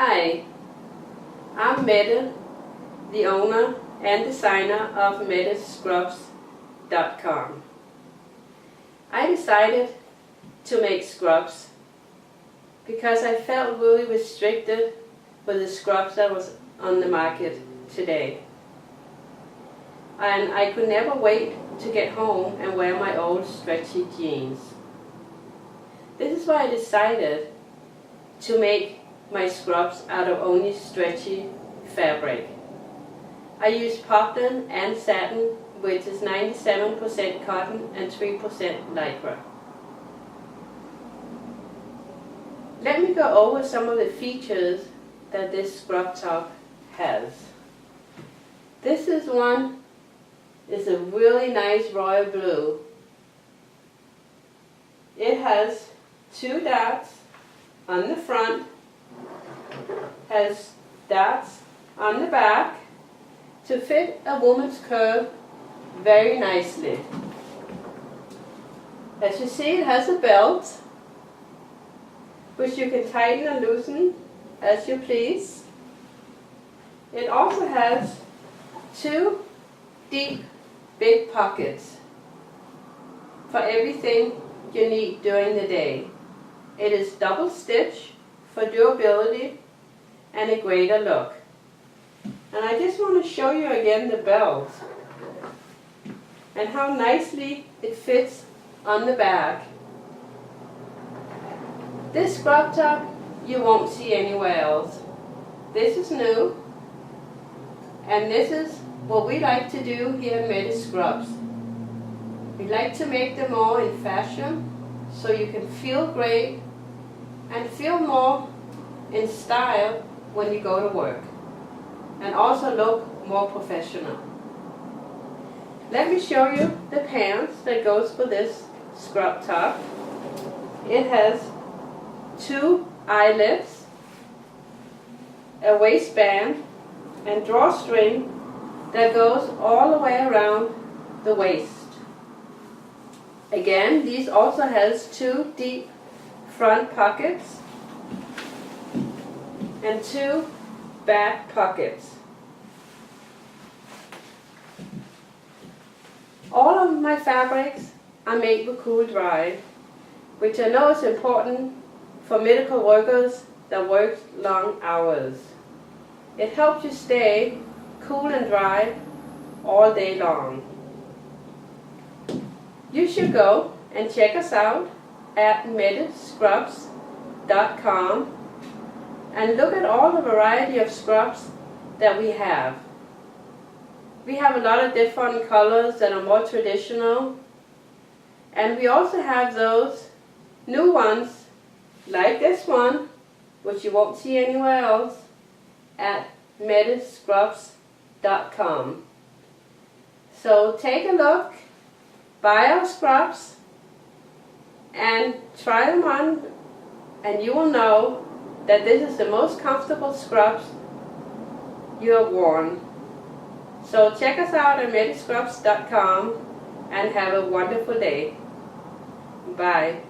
Hi, I'm Mette, the owner and designer of MetteScrubs.com. I decided to make scrubs because I felt really restricted with the scrubs that was on the market today. And I could never wait to get home and wear my old stretchy jeans. This is why I decided to make my scrubs out of only stretchy fabric. I use poplin and satin, which is 97% cotton and 3% lycra. Let me go over some of the features that this scrub top has. This is a really nice royal blue. It has 2 dots on the front, has dots on the back to fit a woman's curve very nicely. As you see, it has a belt which you can tighten and loosen as you please. It also has 2 deep big pockets for everything you need during the day. It is double stitch for durability and a greater look. And I just want to show you again the belt and how nicely it fits on the back. This scrub top you won't see anywhere else. This is new, and this is what we like to do here at Mette Scrubs. We like to make them more in fashion so you can feel great and feel more in style when you go to work, and also look more professional. Let me show you the pants that goes with this scrub top. It has 2 eyelets, a waistband, and drawstring that goes all the way around the waist. Again, these also has 2 deep front pockets and 2 back pockets. All of my fabrics are made with cool dry, which I know is important for medical workers that work long hours. It helps you stay cool and dry all day long. You should go and check us out at MetteScrubs.com and look at all the variety of scrubs that we have. We have a lot of different colors that are more traditional, and we also have those new ones like this one, which you won't see anywhere else, at MetteScrubs.com. So take a look, buy our scrubs, and try them on, and you will know that this is the most comfortable scrubs you have worn. So check us out at MetteScrubs.com and have a wonderful day. Bye.